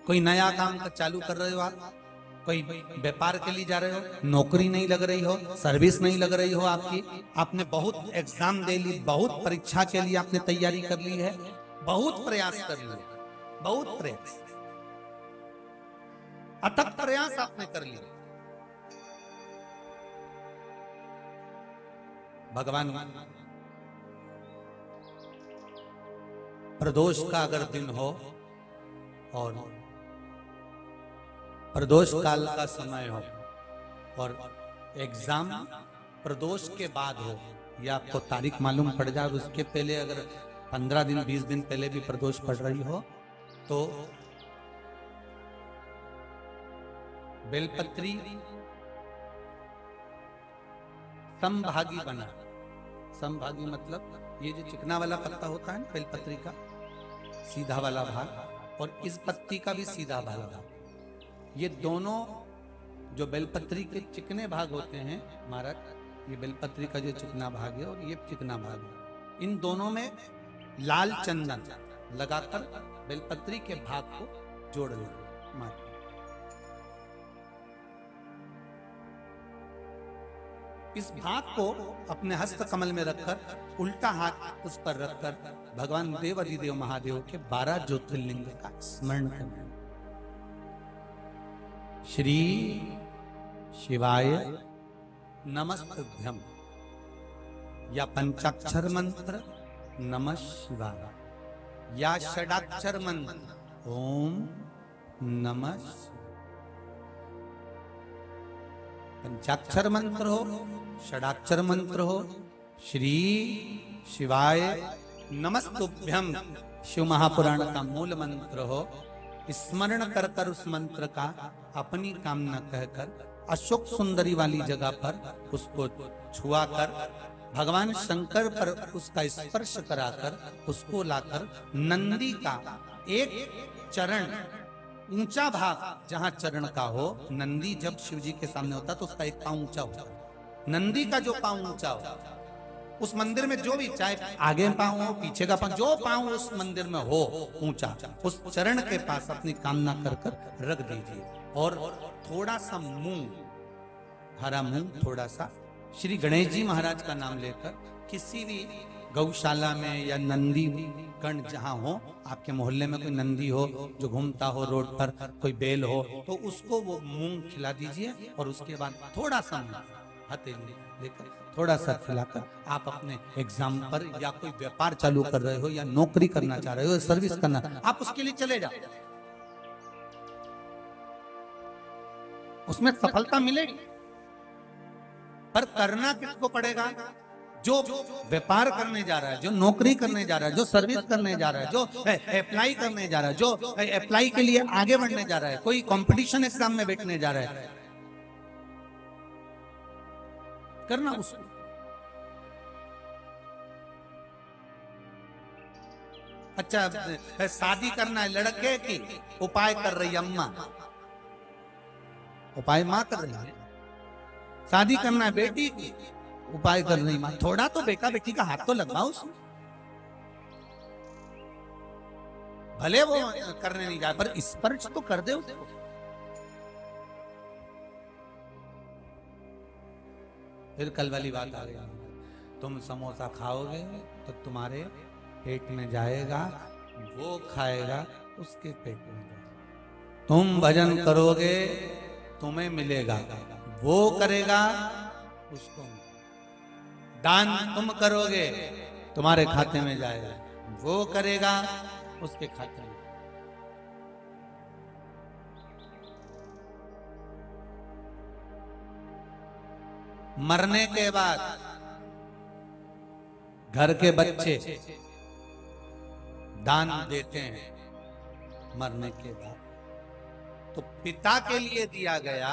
कोई नया काम का चालू कर रहे हो आप, कोई व्यापार के लिए जा रहे हो, नौकरी नहीं लग रही हो, सर्विस नहीं लग रही हो आपकी, आपने बहुत एग्जाम दे ली, बहुत परीक्षा के लिए आपने तैयारी कर ली है, बहुत प्रयास कर लिए, बहुत प्रयास, अथक प्रयास आपने कर लिए, भगवान प्रदोष का अगर दिन हो और प्रदोष काल का समय हो और एग्जाम प्रदोष के बाद हो, या आपको तारीख मालूम पड़ जाए, उसके पहले अगर 15 दिन 20 दिन पहले भी प्रदोष पड़ रही हो, तो बेलपत्री समभागी बना। समभागी मतलब ये जो चिकना वाला पत्ता होता है ना बेलपत्री का, सीधा वाला भाग, और इस पत्ती का भी सीधा वाला भाग, ये दोनों जो बेलपत्री के चिकने भाग होते हैं महाराज, ये बेलपत्री का जो चिकना भाग है और ये चिकना भाग है, इन दोनों में लाल चंदन लगाकर बेलपत्री के भाग को जोड़ना महाराज। इस भाग को अपने हस्त कमल में रखकर, उल्टा हाथ उस पर रखकर भगवान देवाधिदेव महादेव के 12 ज्योतिर्लिंग का स्मरण करना। श्री शिवाय नमस्तुभ्यम, या पंचाक्षर मंत्र नमः शिवाय, या षडाक्षर मंत्र ओम नमः शिवाय। पंचाक्षर मंत्र हो, षडाक्षर मंत्र हो, श्री शिवाय नमस्तुभ्यम शिव महापुराण का मूल मंत्र हो, स्मरण कर कर उस मंत्र का अपनी कामना कहकर अशोक सुंदरी वाली जगह पर उसको छुआ कर, भगवान शंकर पर उसका स्पर्श कराकर, उसको लाकर नंदी का एक चरण, ऊंचा भाग जहां चरण का हो, नंदी जब शिव जी के सामने होता तो उसका एक पांव ऊंचा होता है, नंदी का जो पांव ऊंचा हो, उस मंदिर में जो भी, चाहे आगे पांव हो पीछे का पांव, जो पांव उस मंदिर में हो ऊंचा, उस चरण के पास अपनी कामना कर कर रख दीजिए, और थोड़ा सा मूंग, हरा मूंग थोड़ा सा, श्री गणेश जी महाराज का नाम लेकर किसी भी गौशाला में या नंदी गण जहां हो, आपके मोहल्ले में कोई नंदी हो जो घूमता हो रोड पर, कोई बैल हो, तो उसको वो मूंग खिला दीजिए, और उसके बाद थोड़ा सा हथेली लेकर थोड़ा सा खिलाकर आप अपने एग्जाम पर, या कोई व्यापार चालू कर रहे हो, या नौकरी करना चाह रहे हो, सर्विस करना, आप उसके लिए चले जाओ, उसमें सफलता मिलेगी। पर करना किसको पड़ेगा? जो व्यापार करने जा रहा है, जो नौकरी करने जा रहा है, जो सर्विस करने जा रहा है, जो अप्लाई करने जा रहा है, जो अप्लाई के लिए आगे बढ़ने जा रहा है, कोई कंपटीशन एग्जाम में बैठने जा रहा है, करना उसको। अच्छा, शादी करना है लड़के की, उपाय कर रही अम्मा, उपाय माँ कर रही है। शादी करना है बेटी की, उपाय कर रही माँ। थोड़ा तो बेटा बेटी का हाथ तो लगवाओ उसमें, भले वो करने नहीं जाए पर स्पर्श तो कर दे उसको। फिर कल वाली बात आ गई, तुम समोसा खाओगे तो तुम्हारे पेट में जाएगा, वो खाएगा उसके पेट में जाएगा। तुम भजन करोगे तुम्हें मिलेगा, वो करेगा उसको। दान तुम करोगे तुम्हारे खाते में जाएगा, वो करेगा उसके खाते में। मरने के बाद घर के बच्चे दान देते हैं, मरने के बाद तो पिता के लिए दिया गया,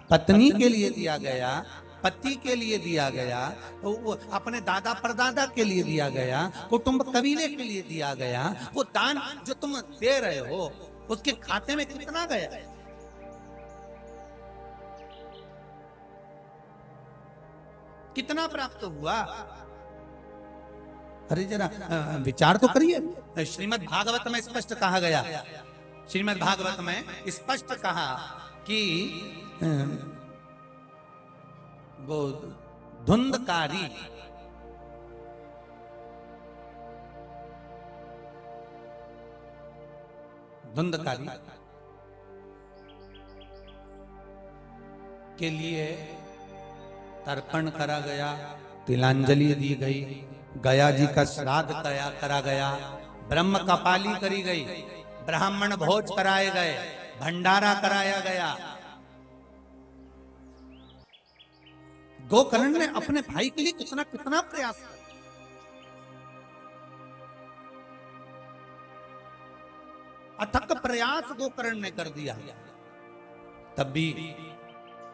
पत्नी के लिए दिया गया, पति के लिए दिया गया, तो वो अपने दादा परदादा के लिए दिया गया, कुटुंब कबीले के लिए दिया गया। वो दान जो तुम दे रहे हो उसके खाते में कितना गया है? कितना प्राप्त हुआ? अरे जरा विचार तो करिए। श्रीमद् भागवत में स्पष्ट कहा गया, श्रीमद् भागवत में स्पष्ट कहा कि वो धुंधकारी के लिए तर्पण करा गया, तिलांजलि दी गई, गया जी का श्राद्ध करा गया, ब्रह्म कपाली करी गई, ब्राह्मण भोज कराए गए, भंडारा कराया गया। गोकर्ण ने अपने भाई के लिए कितना कितना प्रयास किया। अथक प्रयास गोकर्ण ने कर दिया, तब भी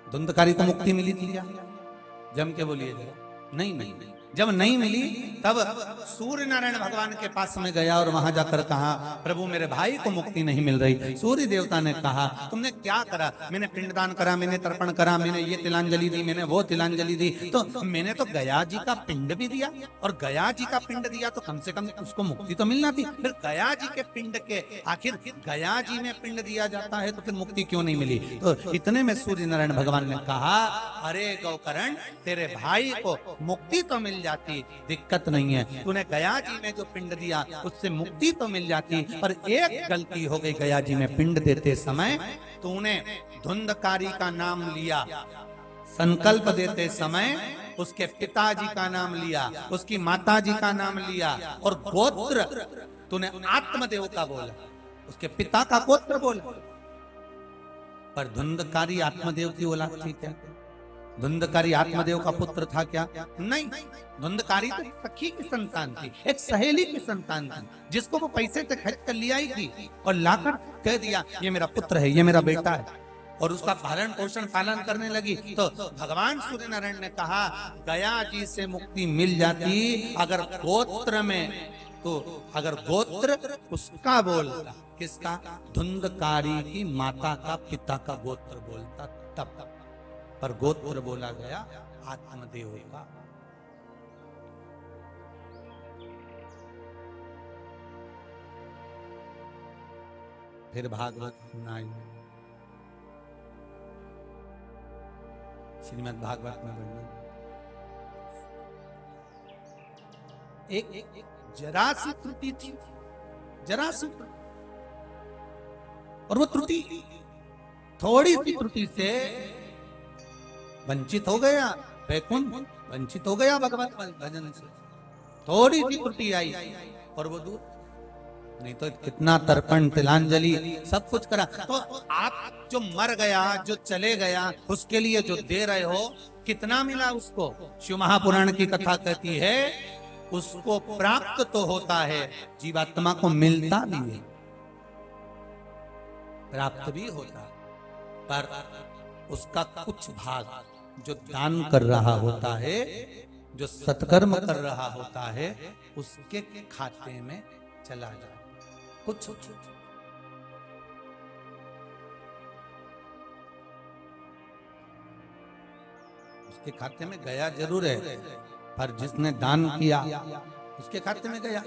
धुंधकारी को मुक्ति मिली थी क्या? जम के बोलिए जरा। नहीं। जब नहीं मिली तब सूर्य नारायण भगवान के पास में गया और वहां जाकर कहा, प्रभु मेरे भाई को मुक्ति नहीं मिल रही। सूर्य देवता ने कहा, तुमने क्या करा? मैंने पिंडदान करा, मैंने तर्पण करा, मैंने ये तिलांजलि दी, मैंने वो तिलांजलि दी, तो मैंने तो गया जी का पिंड भी दिया, और गया जी का पिंड दिया तो कम से कम उसको मुक्ति तो मिलना थी। फिर गया जी के पिंड के, आखिर गया जी में पिंड दिया जाता है तो फिर मुक्ति क्यों नहीं मिली? तो इतने में सूर्य नारायण भगवान ने कहा, अरे गोकर्ण, तेरे भाई को मुक्ति तो मिल जाती, दिक्कत नहीं है, तूने गया जी में जो पिंड दिया उससे मुक्ति तो मिल जाती, पर एक गलती हो गई। गया जी में पिंड देते समय तूने धुंधकारी का नाम लिया, संकल्प देते समय उसके पिताजी का नाम लिया, उसकी माताजी का नाम लिया, और गोत्र तूने आत्मदेव का बोला, उसके पिता का गोत्र बोला। पर धुंधकारी आत्मदेव की औलाद थी क्या? धुंधकारी आत्मदेव का पुत्र था क्या? नहीं। धुंधकारी तो सखी की संतान थी, एक सहेली की संतान थी, जिसको वो पैसे से खरीद कर ले आई थी और लाकर कह दिया, ये मेरा पुत्र है, ये मेरा बेटा है, और उसका पालन पोषण पालन करने लगी। तो भगवान सूर्य नारायण ने कहा, गया जी से मुक्ति मिल जाती अगर गोत्र में, तो अगर गोत्र उसका बोलता, किसका? धुंधकारी की माता का पिता का गोत्र बोलता तब, पर गोत्र बोला गया आत्मदेव का। फिर भागवत सुनाई, श्रीमद् भागवत में वर्णन, एक जरा सी त्रुटि थी, जरा सी, और वो त्रुटि थोड़ी सी त्रुटि से वंचित हो गया वैकुंठ, वंचित हो गया भगवत भजन से। थोड़ी सी त्रुटि आई और वो दूर, नहीं तो कितना तर्पण तिलांजलि सब कुछ करा। तो आप जो मर गया, जो चले गया, उसके लिए जो दे रहे हो, कितना मिला उसको? शिव महापुराण की कथा कहती है, उसको प्राप्त तो होता है, जीवात्मा को मिलता भी है, प्राप्त भी होता, पर उसका कुछ भाग जो दान कर रहा होता है, जो सत्कर्म कर रहा होता है, उसके खाते में चला जाए कुछ। उसके खाते में गया जरूर है, पर जिसने दान किया उसके खाते में गया।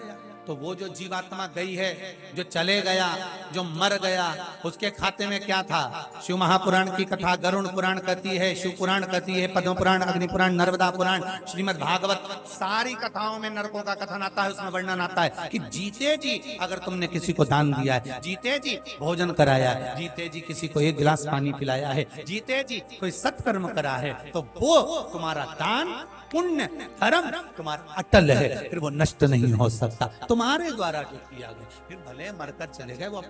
तो वो जो जीवात्मा गई है, जो चले गया, जो मर गया, उसके खाते में क्या था? शिव महापुराण की कथा गरुड़ पुराण कहती है, शिव पुराण कहती है, पद्म पुराण, अग्नि पुराण, नर्मदा पुराण, श्रीमद् भागवत, सारी कथाओं में नरकों का कथन आता है। उसमें वर्णन आता है कि जीते जी अगर तुमने किसी को दान दिया है, जीते जी भोजन कराया है, जीते जी किसी को एक गिलास पानी पिलाया है, जीते जी कोई सत्कर्म करा है, तो वो तुम्हारा दान, पुण्य, धर्म तुम्हारा अटल है, फिर वो नष्ट नहीं हो सकता। तुम्हारे द्वारा जो किया गया, फिर भले मरकर चले गए, वो